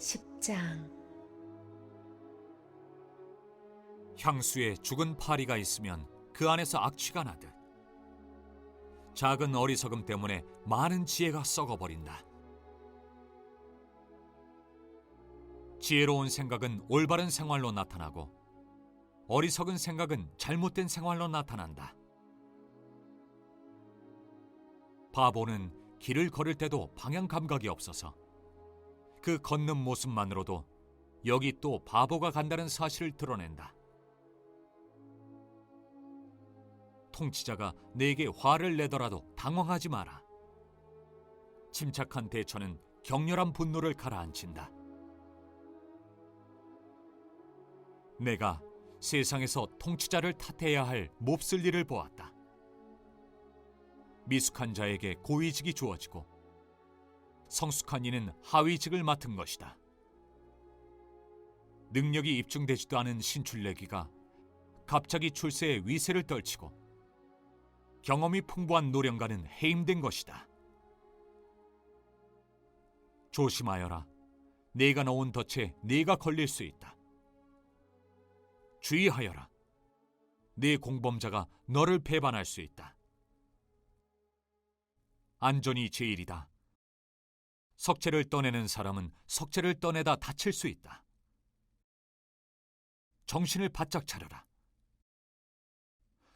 10장. 향수에 죽은 파리가 있으면 그 안에서 악취가 나듯 작은 어리석음 때문에 많은 지혜가 썩어버린다. 지혜로운 생각은 올바른 생활로 나타나고 어리석은 생각은 잘못된 생활로 나타난다. 바보는 길을 걸을 때도 방향 감각이 없어서 그 걷는 모습만으로도 여기 또 바보가 간다는 사실을 드러낸다. 통치자가 내게 화를 내더라도 당황하지 마라. 침착한 대처는 격렬한 분노를 가라앉힌다. 내가 세상에서 통치자를 탓해야 할 몹쓸 일을 보았다. 미숙한 자에게 고위직이 주어지고 성숙한 이는 하위직을 맡은 것이다. 능력이 입증되지도 않은 신출내기가 갑자기 출세의 위세를 떨치고 경험이 풍부한 노령가는 해임된 것이다. 조심하여라. 네가 넣은 덫에 네가 걸릴 수 있다. 주의하여라. 네 공범자가 너를 배반할 수 있다. 안전이 제일이다. 석재를 떠내는 사람은 석재를 떠내다 다칠 수 있다. 정신을 바짝 차려라.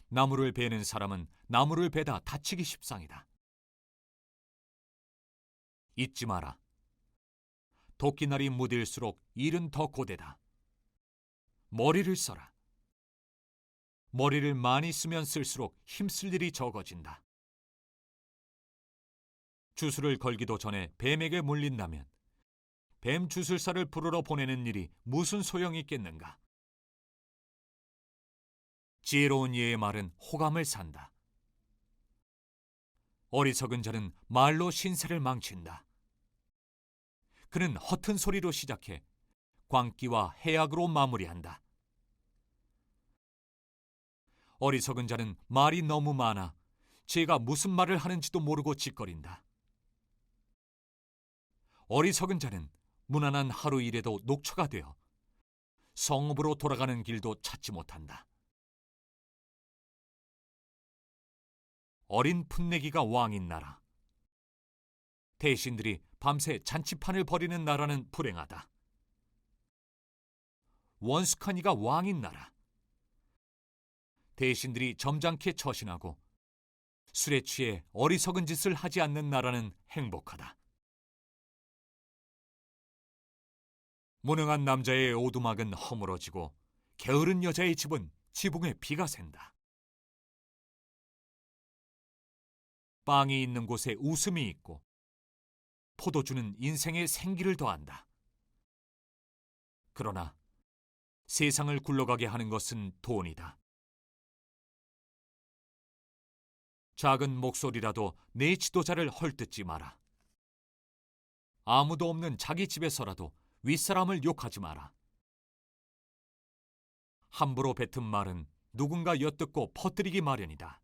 나무를 베는 사람은 나무를 베다 다치기 십상이다. 잊지 마라. 도끼날이 무딜수록 일은 더 고되다. 머리를 써라. 머리를 많이 쓰면 쓸수록 힘쓸 일이 적어진다. 주술을 걸기도 전에 뱀에게 물린다면 뱀 주술사를 부르러 보내는 일이 무슨 소용이 있겠는가? 지혜로운 이의 말은 호감을 산다. 어리석은 자는 말로 신세를 망친다. 그는 허튼 소리로 시작해 광기와 해악으로 마무리한다. 어리석은 자는 말이 너무 많아 제가 무슨 말을 하는지도 모르고 짓거린다. 어리석은 자는 무난한 하루 일에도 녹초가 되어 성읍으로 돌아가는 길도 찾지 못한다. 어린 풋내기가 왕인 나라. 대신들이 밤새 잔치판을 벌이는 나라는 불행하다. 원숙한 이가 왕인 나라. 대신들이 점잖게 처신하고 술에 취해 어리석은 짓을 하지 않는 나라는 행복하다. 무능한 남자의 오두막은 허물어지고 게으른 여자의 집은 지붕에 비가 샌다. 빵이 있는 곳에 웃음이 있고 포도주는 인생에 생기를 더한다. 그러나 세상을 굴러가게 하는 것은 돈이다. 작은 목소리라도 내 지도자를 헐뜯지 마라. 아무도 없는 자기 집에서라도 윗사람을 욕하지 마라. 함부로 뱉은 말은 누군가 엿듣고 퍼뜨리기 마련이다.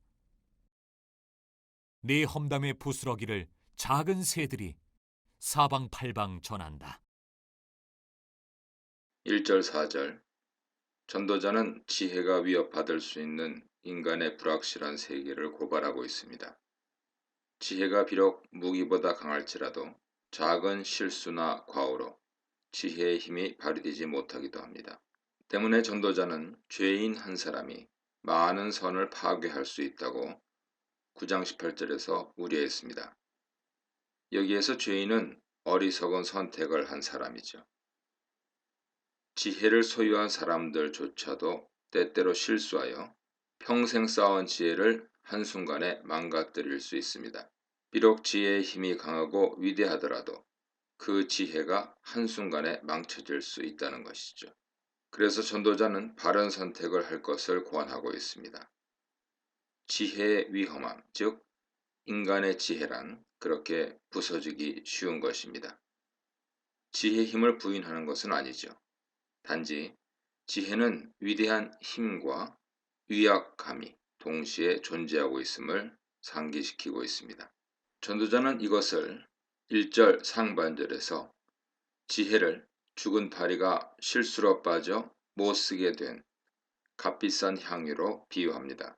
네 험담의 부스러기를 작은 새들이 사방팔방 전한다. 1절 4절 전도자는 지혜가 위협받을 수 있는 인간의 불확실한 세계를 고발하고 있습니다. 지혜가 비록 무기보다 강할지라도 작은 실수나 과오로 지혜의 힘이 발휘되지 못하기도 합니다. 때문에 전도자는 죄인 한 사람이 많은 선을 파괴할 수 있다고 9장 18절에서 우려했습니다. 여기에서 죄인은 어리석은 선택을 한 사람이죠. 지혜를 소유한 사람들조차도 때때로 실수하여 평생 쌓은 지혜를 한순간에 망가뜨릴 수 있습니다. 비록 지혜의 힘이 강하고 위대하더라도 그 지혜가 한순간에 망쳐질 수 있다는 것이죠. 그래서 전도자는 바른 선택을 할 것을 권하고 있습니다. 지혜의 위험함, 즉 인간의 지혜란 그렇게 부서지기 쉬운 것입니다. 지혜의 힘을 부인하는 것은 아니죠. 단지 지혜는 위대한 힘과 위약함이 동시에 존재하고 있음을 상기시키고 있습니다. 전도자는 이것을 1절 상반절에서 지혜를 죽은 파리가 실수로 빠져 못쓰게 된 값비싼 향유로 비유합니다.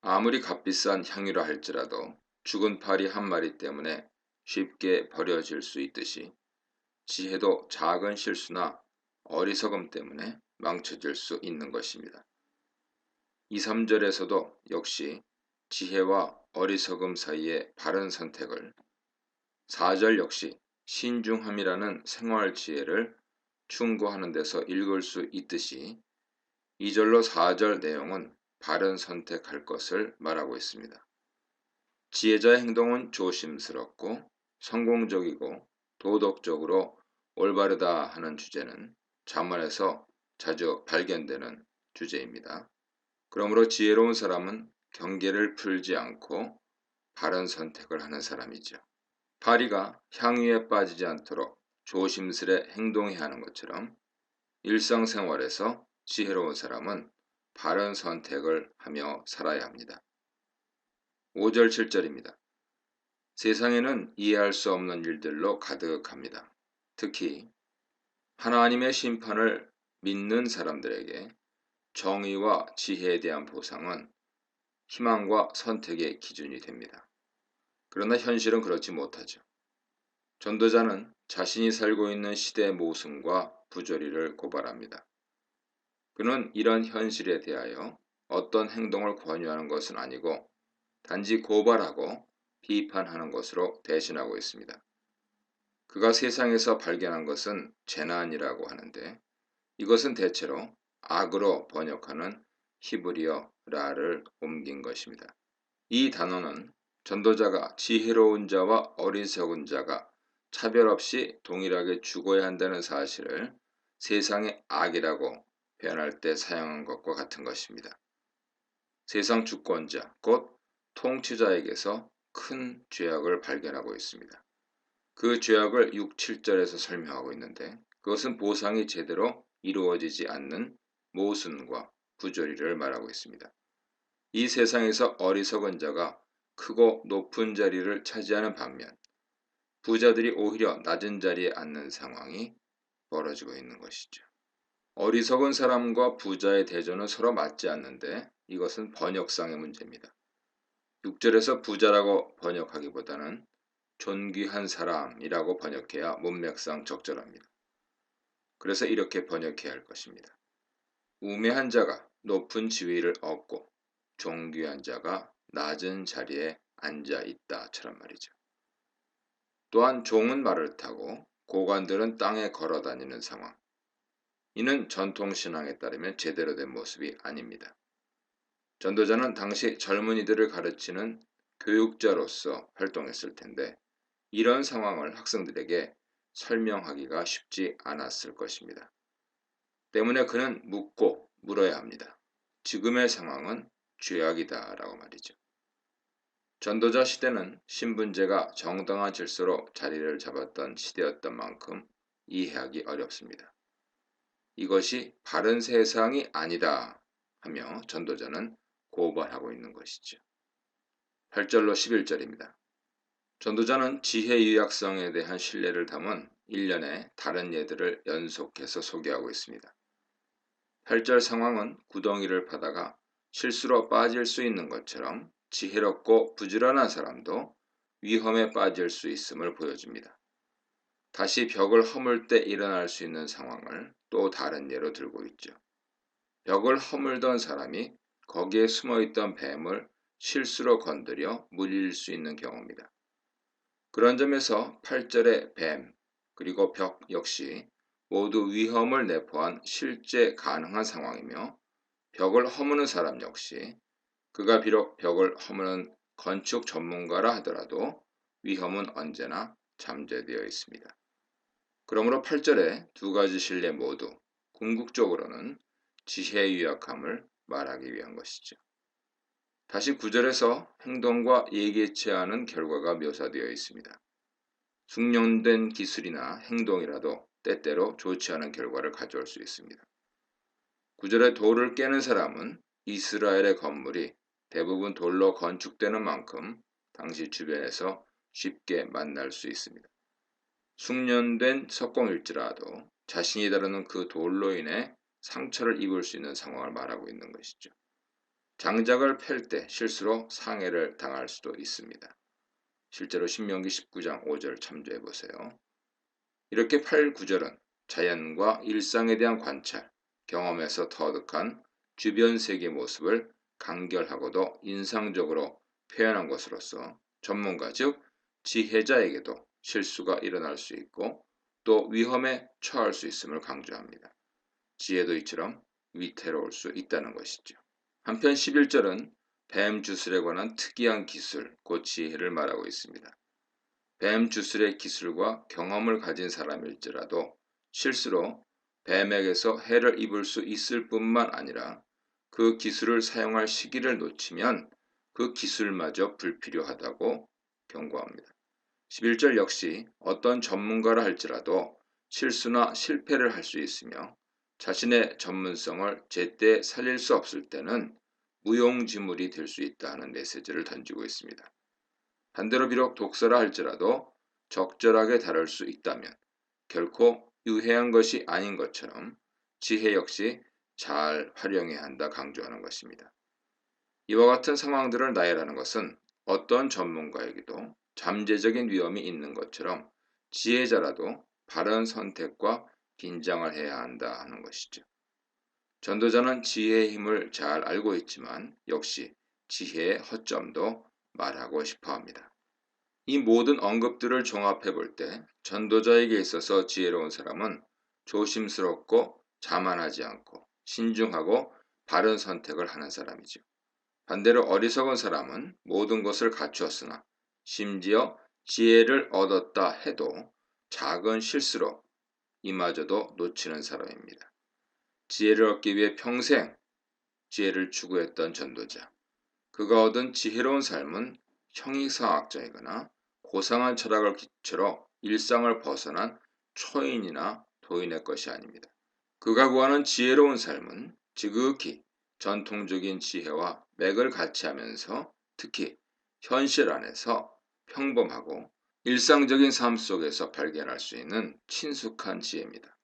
아무리 값비싼 향유라 할지라도 죽은 파리 한 마리 때문에 쉽게 버려질 수 있듯이 지혜도 작은 실수나 어리석음 때문에 망쳐질 수 있는 것입니다. 2, 3절에서도 역시 지혜와 어리석음 사이의 바른 선택을, 4절 역시 신중함이라는 생활 지혜를 충고하는 데서 읽을 수 있듯이 2절로 4절 내용은 바른 선택할 것을 말하고 있습니다. 지혜자의 행동은 조심스럽고 성공적이고 도덕적으로 올바르다 하는 주제는 잠언에서 자주 발견되는 주제입니다. 그러므로 지혜로운 사람은 경계를 풀지 않고 바른 선택을 하는 사람이죠. 파리가 향유에 빠지지 않도록 조심스레 행동해야 하는 것처럼 일상생활에서 지혜로운 사람은 바른 선택을 하며 살아야 합니다. 5절 7절입니다. 세상에는 이해할 수 없는 일들로 가득합니다. 특히 하나님의 심판을 믿는 사람들에게 정의와 지혜에 대한 보상은 희망과 선택의 기준이 됩니다. 그러나 현실은 그렇지 못하죠. 전도자는 자신이 살고 있는 시대의 모순과 부조리를 고발합니다. 그는 이런 현실에 대하여 어떤 행동을 권유하는 것은 아니고 단지 고발하고 비판하는 것으로 대신하고 있습니다. 그가 세상에서 발견한 것은 재난이라고 하는데 이것은 대체로 악으로 번역하는 히브리어 라를 옮긴 것입니다. 이 단어는 전도자가 지혜로운 자와 어리석은 자가 차별 없이 동일하게 죽어야 한다는 사실을 세상의 악이라고 표현할 때 사용한 것과 같은 것입니다. 세상 주권자, 곧 통치자에게서 큰 죄악을 발견하고 있습니다. 그 죄악을 6, 7절에서 설명하고 있는데 그것은 보상이 제대로 이루어지지 않는 모순과 부조리를 말하고 있습니다. 이 세상에서 어리석은 자가 크고 높은 자리를 차지하는 반면 부자들이 오히려 낮은 자리에 앉는 상황이 벌어지고 있는 것이죠. 어리석은 사람과 부자의 대조는 서로 맞지 않는데 이것은 번역상의 문제입니다. 6절에서 부자라고 번역하기보다는 존귀한 사람이라고 번역해야 문맥상 적절합니다. 그래서 이렇게 번역해야 할 것입니다. 우매한 자가 높은 지위를 얻고 존귀한 자가 낮은 자리에 앉아 있다처럼 말이죠. 또한 종은 말을 타고 고관들은 땅에 걸어 다니는 상황. 이는 전통신앙에 따르면 제대로 된 모습이 아닙니다. 전도자는 당시 젊은이들을 가르치는 교육자로서 활동했을 텐데 이런 상황을 학생들에게 설명하기가 쉽지 않았을 것입니다. 때문에 그는 묻고 물어야 합니다. 지금의 상황은 죄악이다 라고 말이죠. 전도자 시대는 신분제가 정당한 질서로 자리를 잡았던 시대였던 만큼 이해하기 어렵습니다. 이것이 바른 세상이 아니다 하며 전도자는 고발하고 있는 것이죠. 8절로 11절입니다. 전도자는 지혜 유약성에 대한 신뢰를 담은 일련의 다른 예들을 연속해서 소개하고 있습니다. 8절 상황은 구덩이를 파다가 실수로 빠질 수 있는 것처럼 지혜롭고 부지런한 사람도 위험에 빠질 수 있음을 보여줍니다. 다시 벽을 허물 때 일어날 수 있는 상황을 또 다른 예로 들고 있죠. 벽을 허물던 사람이 거기에 숨어있던 뱀을 실수로 건드려 물릴 수 있는 경우입니다. 그런 점에서 8절의 뱀 그리고 벽 역시 모두 위험을 내포한 실제 가능한 상황이며 벽을 허무는 사람 역시 그가 비록 벽을 허무는 건축 전문가라 하더라도 위험은 언제나 잠재되어 있습니다. 그러므로 8절의 두 가지 신뢰 모두 궁극적으로는 지혜의 유약함을 말하기 위한 것이죠. 다시 9절에서 행동과 예기치 않은 결과가 묘사되어 있습니다. 숙련된 기술이나 행동이라도 때때로 좋지 않은 결과를 가져올 수 있습니다. 9절에 돌을 깨는 사람은 이스라엘의 건물이 대부분 돌로 건축되는 만큼 당시 주변에서 쉽게 만날 수 있습니다. 숙련된 석공일지라도 자신이 다루는 그 돌로 인해 상처를 입을 수 있는 상황을 말하고 있는 것이죠. 장작을 팰 때 실수로 상해를 당할 수도 있습니다. 실제로 신명기 19장 5절 참조해 보세요. 이렇게 8, 9절은 자연과 일상에 대한 관찰, 경험에서 터득한 주변 세계 모습을 간결하고도 인상적으로 표현한 것으로서 전문가 즉 지혜자에게도 실수가 일어날 수 있고 또 위험에 처할 수 있음을 강조합니다. 지혜도 이처럼 위태로울 수 있다는 것이죠. 한편 11절은 뱀 주술에 관한 특이한 기술, 곧 지혜를 말하고 있습니다. 뱀 주술의 기술과 경험을 가진 사람일지라도 실수로 뱀에게서 해를 입을 수 있을 뿐만 아니라 그 기술을 사용할 시기를 놓치면 그 기술마저 불필요하다고 경고합니다. 11절 역시 어떤 전문가라 할지라도 실수나 실패를 할 수 있으며 자신의 전문성을 제때 살릴 수 없을 때는 무용지물이 될 수 있다는 메시지를 던지고 있습니다. 반대로 비록 독서라 할지라도 적절하게 다룰 수 있다면 결코 유해한 것이 아닌 것처럼 지혜 역시 잘 활용해야 한다 강조하는 것입니다. 이와 같은 상황들을 나열하는 것은 어떤 전문가에게도 잠재적인 위험이 있는 것처럼 지혜자라도 바른 선택과 긴장을 해야 한다 하는 것이죠. 전도자는 지혜의 힘을 잘 알고 있지만 역시 지혜의 허점도 말하고 싶어 합니다. 이 모든 언급들을 종합해 볼 때 전도자에게 있어서 지혜로운 사람은 조심스럽고 자만하지 않고 신중하고 바른 선택을 하는 사람이죠. 반대로 어리석은 사람은 모든 것을 갖추었으나 심지어 지혜를 얻었다 해도 작은 실수로 이마저도 놓치는 사람입니다. 지혜를 얻기 위해 평생 지혜를 추구했던 전도자. 그가 얻은 지혜로운 삶은 형이상학자이거나 고상한 철학을 기초로 일상을 벗어난 초인이나 도인의 것이 아닙니다. 그가 구하는 지혜로운 삶은 지극히 전통적인 지혜와 맥을 같이 하면서 특히 현실 안에서 평범하고 일상적인 삶 속에서 발견할 수 있는 친숙한 지혜입니다.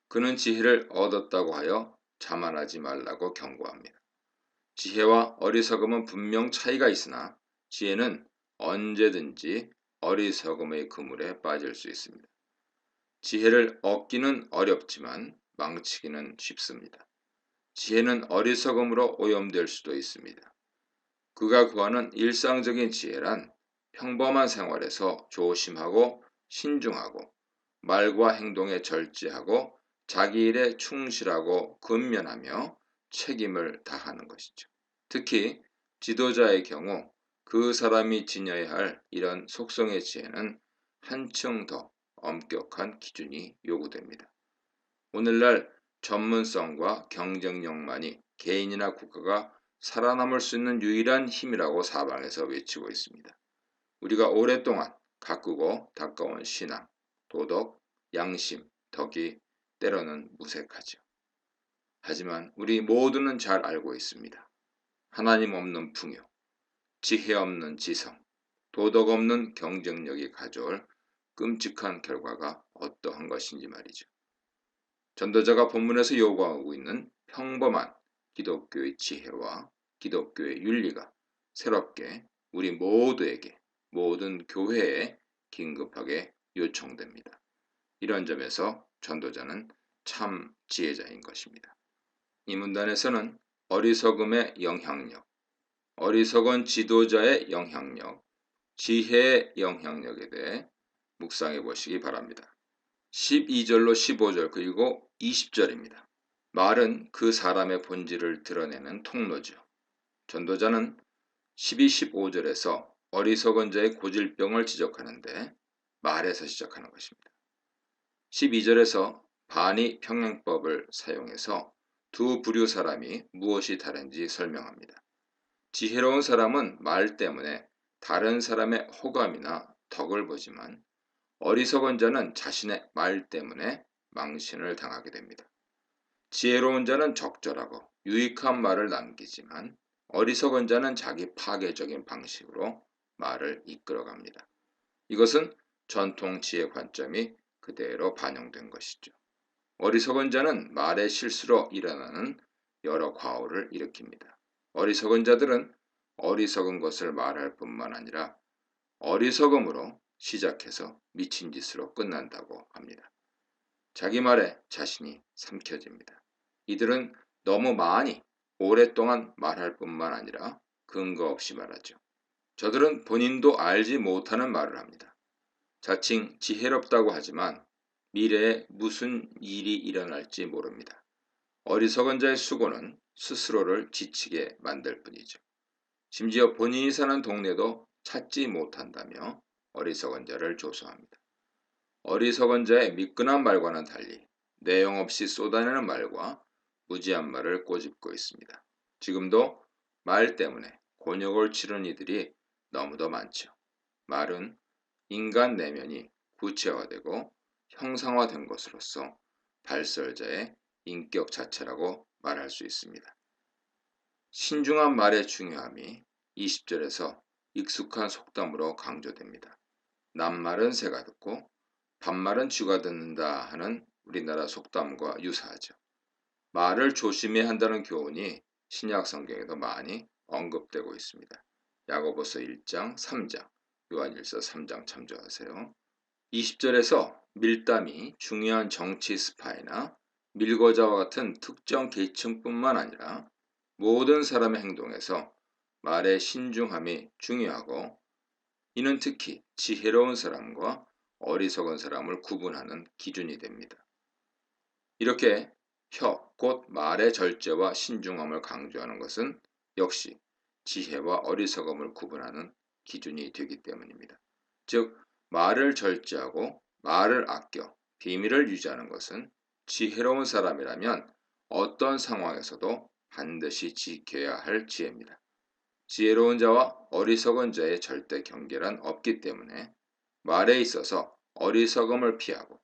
그는 지혜를 얻었다고 하여 자만하지 말라고 경고합니다. 지혜와 어리석음은 분명 차이가 있으나 지혜는 언제든지 어리석음의 그물에 빠질 수 있습니다. 지혜를 얻기는 어렵지만 망치기는 쉽습니다. 지혜는 어리석음으로 오염될 수도 있습니다. 그가 구하는 일상적인 지혜란 평범한 생활에서 조심하고 신중하고 말과 행동에 절제하고 자기 일에 충실하고 근면하며 책임을 다하는 것이죠. 특히 지도자의 경우 그 사람이 지녀야 할 이런 속성의 지혜는 한층 더 엄격한 기준이 요구됩니다. 오늘날 전문성과 경쟁력만이 개인이나 국가가 살아남을 수 있는 유일한 힘이라고 사방에서 외치고 있습니다. 우리가 오랫동안 가꾸고 닦아온 신앙, 도덕, 양심, 덕이 때로는 무색하죠. 하지만 우리 모두는 잘 알고 있습니다. 하나님 없는 풍요, 지혜 없는 지성, 도덕 없는 경쟁력이 가져올 끔찍한 결과가 어떠한 것인지 말이죠. 전도자가 본문에서 요구하고 있는 평범한 기독교의 지혜와 기독교의 윤리가 새롭게 우리 모두에게 모든 교회에 긴급하게 요청됩니다. 이런 점에서 전도자는 참 지혜자인 것입니다. 이 문단에서는 어리석음의 영향력, 어리석은 지도자의 영향력, 지혜의 영향력에 대해 묵상해 보시기 바랍니다. 12절로 15절 그리고 20절입니다. 말은 그 사람의 본질을 드러내는 통로죠. 전도자는 12, 15절에서 어리석은 자의 고질병을 지적하는데 말에서 시작하는 것입니다. 12절에서 반이 평행법을 사용해서 두 부류 사람이 무엇이 다른지 설명합니다. 지혜로운 사람은 말 때문에 다른 사람의 호감이나 덕을 보지만 어리석은 자는 자신의 말 때문에 망신을 당하게 됩니다. 지혜로운 자는 적절하고 유익한 말을 남기지만 어리석은 자는 자기 파괴적인 방식으로 말을 이끌어갑니다. 이것은 전통 지혜 관점이 그대로 반영된 것이죠. 어리석은 자는 말의 실수로 일어나는 여러 과오를 일으킵니다. 어리석은 자들은 어리석은 것을 말할 뿐만 아니라 어리석음으로 시작해서 미친 짓으로 끝난다고 합니다. 자기 말에 자신이 삼켜집니다. 이들은 너무 많이 오랫동안 말할 뿐만 아니라 근거 없이 말하죠. 저들은 본인도 알지 못하는 말을 합니다. 자칭 지혜롭다고 하지만 미래에 무슨 일이 일어날지 모릅니다. 어리석은 자의 수고는 스스로를 지치게 만들 뿐이죠. 심지어 본인이 사는 동네도 찾지 못한다며 어리석은 자를 조소합니다. 어리석은 자의 미끈한 말과는 달리 내용 없이 쏟아내는 말과 무지한 말을 꼬집고 있습니다. 지금도 말 때문에 곤욕을 치른 이들이 너무도 많죠. 말은 인간 내면이 구체화되고 형상화된 것으로서 발설자의 인격 자체라고 말할 수 있습니다. 신중한 말의 중요함이 20절에서 익숙한 속담으로 강조됩니다. 낱말은 새가 듣고 반말은 쥐가 듣는다 하는 우리나라 속담과 유사하죠. 말을 조심해야 한다는 교훈이 신약 성경에도 많이 언급되고 있습니다. 야고보서 1장, 3장, 요한일서 3장 참조하세요. 20절에서 밀담이 중요한 정치 스파이나 밀거자와 같은 특정 계층뿐만 아니라 모든 사람의 행동에서 말의 신중함이 중요하고 이는 특히 지혜로운 사람과 어리석은 사람을 구분하는 기준이 됩니다. 이렇게 곧 말의 절제와 신중함을 강조하는 것은 역시 지혜와 어리석음을 구분하는 기준이 되기 때문입니다. 즉, 말을 절제하고 말을 아껴 비밀을 유지하는 것은 지혜로운 사람이라면 어떤 상황에서도 반드시 지켜야 할 지혜입니다. 지혜로운 자와 어리석은 자의 절대 경계란 없기 때문에 말에 있어서 어리석음을 피하고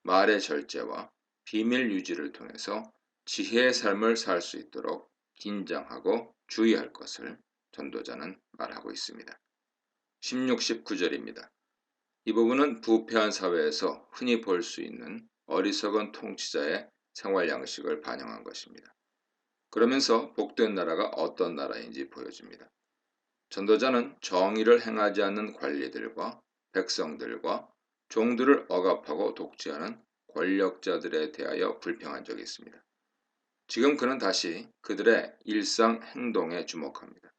말의 절제와 비밀 유지를 통해서 지혜의 삶을 살 수 있도록 긴장하고 주의할 것을 전도자는 말하고 있습니다. 16, 19절입니다. 이 부분은 부패한 사회에서 흔히 볼 수 있는 어리석은 통치자의 생활 양식을 반영한 것입니다. 그러면서 복된 나라가 어떤 나라인지 보여줍니다. 전도자는 정의를 행하지 않는 관리들과 백성들과 종들을 억압하고 독재하는 권력자들에 대하여 불평한 적이 있습니다. 지금 그는 다시 그들의 일상 행동에 주목합니다.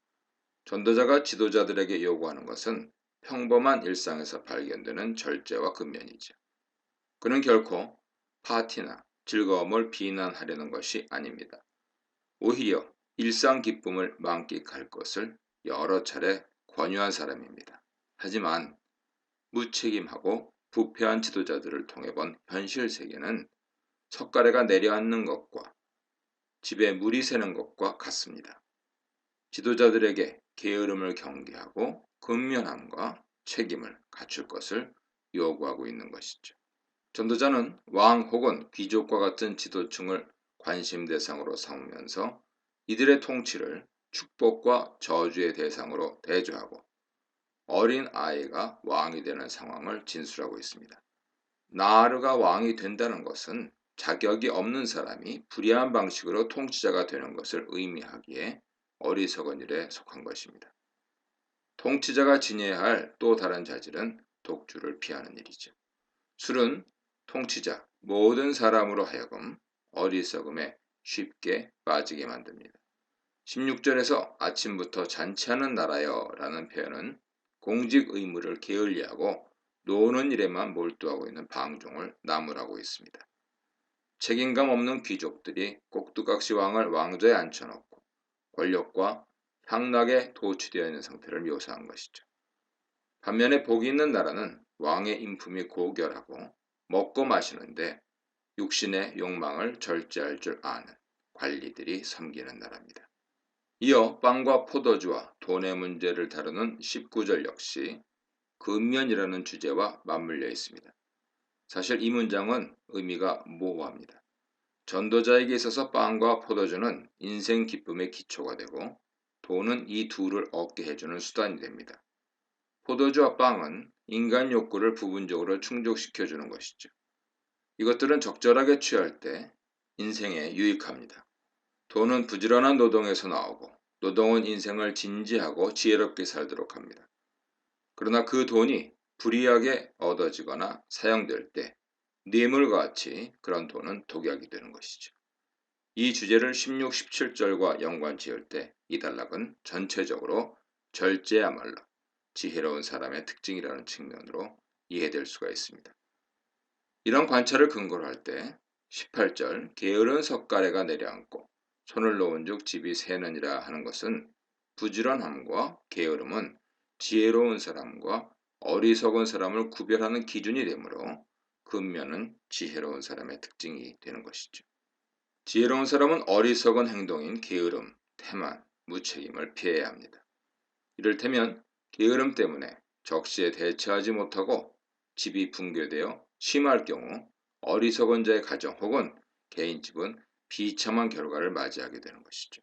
전도자가 지도자들에게 요구하는 것은 평범한 일상에서 발견되는 절제와 근면이죠. 그는 결코 파티나 즐거움을 비난하려는 것이 아닙니다. 오히려 일상 기쁨을 만끽할 것을 여러 차례 권유한 사람입니다. 하지만 무책임하고 부패한 지도자들을 통해 본 현실 세계는 석가래가 내려앉는 것과 집에 물이 새는 것과 같습니다. 지도자들에게 게으름을 경계하고 근면함과 책임을 갖출 것을 요구하고 있는 것이죠. 전도자는 왕 혹은 귀족과 같은 지도층을 관심 대상으로 삼으면서 이들의 통치를 축복과 저주의 대상으로 대조하고 어린 아이가 왕이 되는 상황을 진술하고 있습니다. 나르가 왕이 된다는 것은 자격이 없는 사람이 불의한 방식으로 통치자가 되는 것을 의미하기에 어리석은 일에 속한 것입니다. 통치자가 지녀야 할 또 다른 자질은 독주를 피하는 일이죠. 술은 통치자 모든 사람으로 하여금 어리석음에 쉽게 빠지게 만듭니다. 16절에서 아침부터 잔치하는 나라여 라는 표현은 공직 의무를 게을리하고 노는 일에만 몰두하고 있는 방종을 나무라고 있습니다. 책임감 없는 귀족들이 꼭두각시 왕을 왕좌에 앉혀놓고 권력과 향락에 도취되어 있는 상태를 묘사한 것이죠. 반면에 복이 있는 나라는 왕의 인품이 고결하고 먹고 마시는데 육신의 욕망을 절제할 줄 아는 관리들이 섬기는 나라입니다. 이어 빵과 포도주와 돈의 문제를 다루는 19절 역시 근면이라는 주제와 맞물려 있습니다. 사실 이 문장은 의미가 모호합니다. 전도자에게 있어서 빵과 포도주는 인생 기쁨의 기초가 되고 돈은 이 둘을 얻게 해주는 수단이 됩니다. 포도주와 빵은 인간 욕구를 부분적으로 충족시켜주는 것이죠. 이것들은 적절하게 취할 때 인생에 유익합니다. 돈은 부지런한 노동에서 나오고 노동은 인생을 진지하고 지혜롭게 살도록 합니다. 그러나 그 돈이 불이하게 얻어지거나 사용될 때 뇌물과 같이 그런 돈은 독약이 되는 것이죠. 이 주제를 16, 17절과 연관 지을 때 이 단락은 전체적으로 절제야말로 지혜로운 사람의 특징이라는 측면으로 이해될 수가 있습니다. 이런 관찰을 근거로 할 때 18절 게으른 석가래가 내려앉고 손을 놓은즉 집이 새느니라 하는 것은 부지런함과 게으름은 지혜로운 사람과 어리석은 사람을 구별하는 기준이 되므로 근면은 지혜로운 사람의 특징이 되는 것이죠. 지혜로운 사람은 어리석은 행동인 게으름, 태만, 무책임을 피해야 합니다. 이를테면 게으름 때문에 적시에 대처하지 못하고 집이 붕괴되어 심할 경우 어리석은 자의 가정 혹은 개인집은 비참한 결과를 맞이하게 되는 것이죠.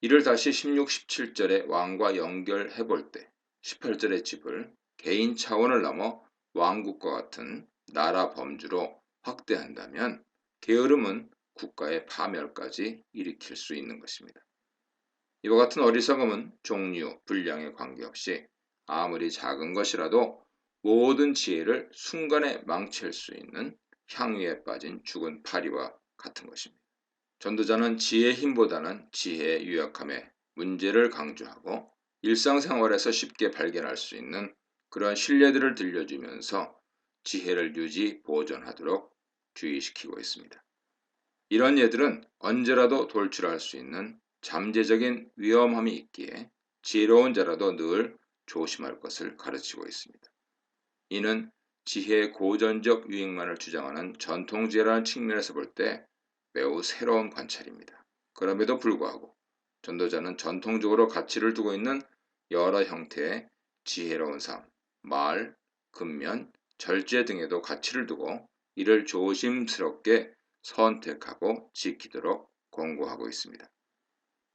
이를 다시 16, 17절의 왕과 연결해 볼 때 18절의 집을 개인 차원을 넘어 왕국과 같은 나라 범주로 확대한다면 게으름은 국가의 파멸까지 일으킬 수 있는 것입니다. 이와 같은 어리석음은 종류, 분량에 관계없이 아무리 작은 것이라도 모든 지혜를 순간에 망칠 수 있는 향유에 빠진 죽은 파리와 같은 것입니다. 전도자는 지혜의 힘보다는 지혜의 유약함에 문제를 강조하고 일상생활에서 쉽게 발견할 수 있는 그런 신뢰들을 들려주면서 지혜를 유지 보존하도록 주의시키고 있습니다. 이런 예들은 언제라도 돌출할 수 있는 잠재적인 위험함이 있기에 지혜로운 자라도 늘 조심할 것을 가르치고 있습니다. 이는 지혜의 고전적 유익만을 주장하는 전통지혜라는 측면에서 볼 때 매우 새로운 관찰입니다. 그럼에도 불구하고 전도자는 전통적으로 가치를 두고 있는 여러 형태의 지혜로운 삶, 말, 근면, 절제 등에도 가치를 두고 이를 조심스럽게 선택하고 지키도록 권고하고 있습니다.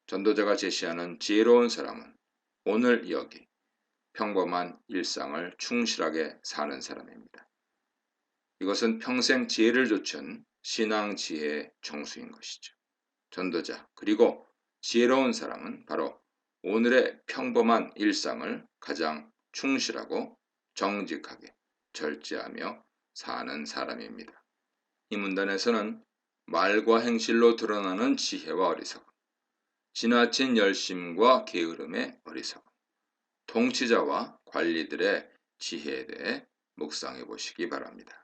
전도자가 제시하는 지혜로운 사람은 오늘 여기 평범한 일상을 충실하게 사는 사람입니다. 이것은 평생 지혜를 좇은 신앙 지혜의 정수인 것이죠. 전도자 그리고 지혜로운 사람은 바로 오늘의 평범한 일상을 가장 충실하고 정직하게 절제하며 사는 사람입니다. 이 문단에서는 말과 행실로 드러나는 지혜와 어리석음, 지나친 열심과 게으름의 어리석음, 통치자와 관리들의 지혜에 대해 묵상해 보시기 바랍니다.